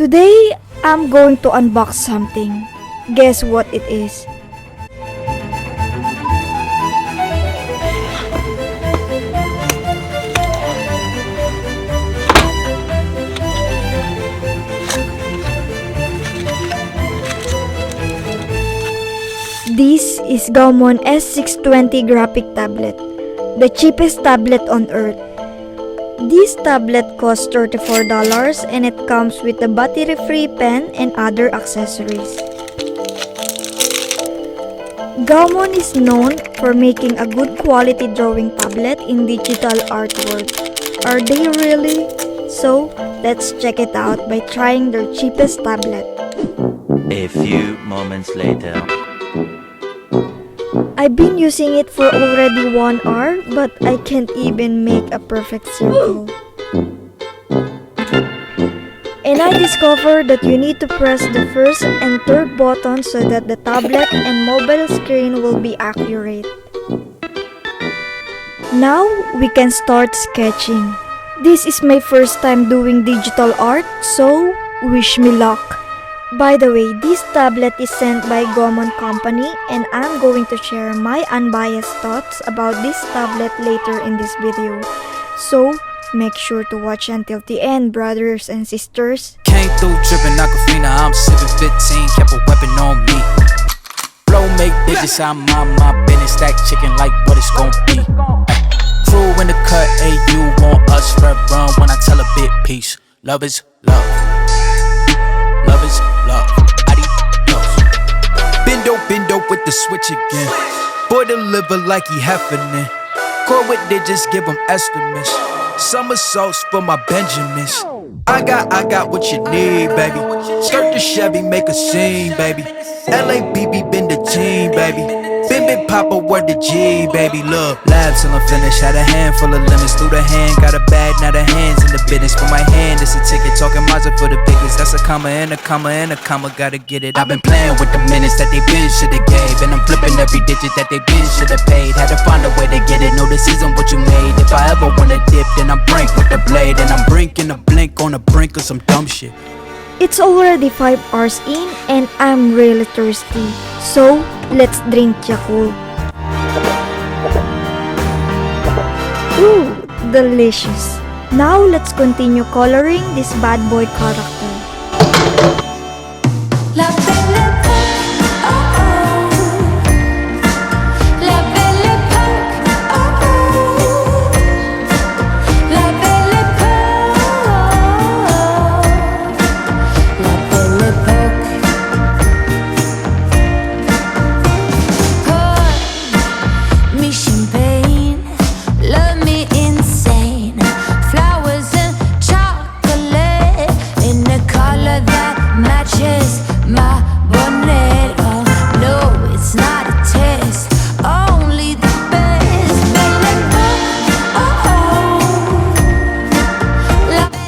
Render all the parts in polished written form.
Today, I'm going to unbox something. Guess what it is? This is GAOMON S620 graphic tablet, the cheapest tablet on earth. This tablet costs $34 and it comes with a battery-free pen and other accessories. GAOMON is known for making a good quality drawing tablet in digital art world. Are they really? So, let's check it out by trying their cheapest tablet. A few moments later. I've been using it for already 1 hour, but I can't even make a perfect circle. And I discovered that you need to press the first and third button so that the tablet and mobile screen will be accurate. Now, we can start sketching. This is my first time doing digital art, so wish me luck. By the way, this tablet is sent by GAOMON company and I'm going to share my unbiased thoughts about this tablet later in this video. So, make sure to watch until the end, brothers and sisters. Came through dripping Aquafina, I'm sipping 15, kept a weapon on me. Flow make digits, I'm on my business, stack chicken like what it's gon' be. Crew in the cut, hey, you want us, red run when I tell a bit peace. Love is love. Love is love. Adios. Bendo with the switch again. Boy deliver like he heffinin'. Core with digits, give him estimates. Somersaults for my Benjamins. I got what you need, baby. Skirt the Chevy, make a scene, baby. LABB been the team, baby. Been Papa, word the G, baby. Look, labs till I'm finished. Had a handful of lemons through the hand. Got a bag, now the hands in the business. For my hand, it's a ticket. Talking Mazda for the biggest. That's a comma and a comma and a comma. Gotta get it. I've been playing with the minutes that they been shoulda gave. And I'm flipping every digit that they been shoulda paid. Had to find a way to get it. No, this isn't what you made. If I ever wanna dip, then I'm brink with the blade. And I'm brinking a blink on the brink of some dumb shit. It's already 5 hours in and I'm really thirsty. So, let's drink Yakult. Ooh, delicious. Now, let's continue coloring this bad boy character.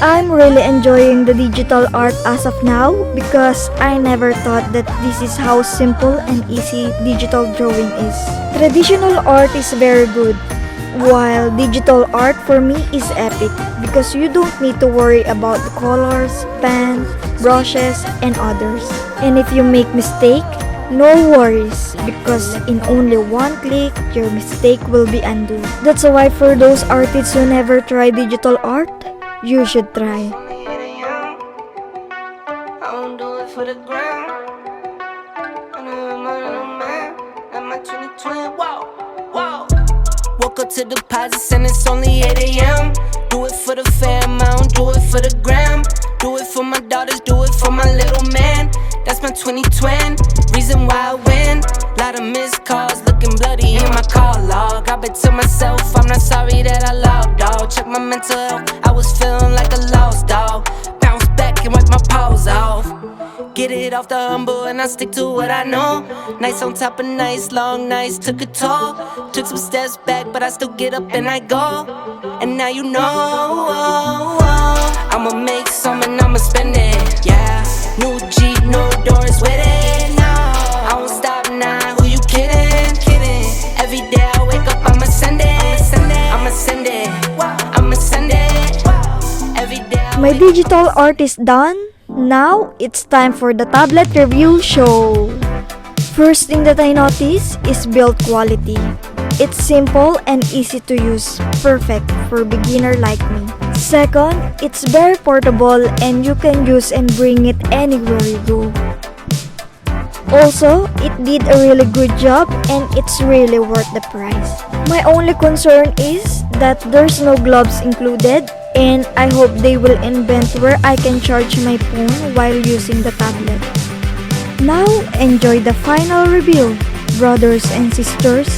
I'm really enjoying the digital art as of now because I never thought that this is how simple and easy digital drawing is. Traditional art is very good, while digital art for me is epic because you don't need to worry about the colors, pen, brushes, and others. And if you make mistake, no worries because in only one click, your mistake will be undone. That's why for those artists who never try digital art, you should try. I won't do it for the ground. I know I'm a man. I'm my 2020. Whoa, whoa. Woke up to deposits and it's only 8 a.m. Do it for the fam, I don't do it for the gram. Do it for my daughters, do it for my little man. That's my 2020. Reason why I win. Lot of missed calls, looking bloody in my call log. I bet to myself, I'm not sorry that I logged, dog. Check my mental health, I was feeling like a lost dog. Bounce back and wipe my paws off. Get it off the humble and I stick to what I know. Nights on top of nights, long nights took a toll. Took some steps back, but I still get up and I go. And now you know, I'ma make some and I'ma spend it, yeah. New Jeep, no doors with it, no. I won't stop now, who you kidding? Every day I wake up, I'ma send it. I'ma send it. Every day I My digital art is done, Now, it's time for the tablet review show. First thing that I notice is build quality. It's simple and easy to use, perfect for beginner like me. Second, it's very portable and you can use and bring it anywhere you go. Also, it did a really good job and it's really worth the price. My only concern is that there's no gloves included, and I hope they will invent where I can charge my phone while using the tablet. Now, enjoy the final review, brothers and sisters.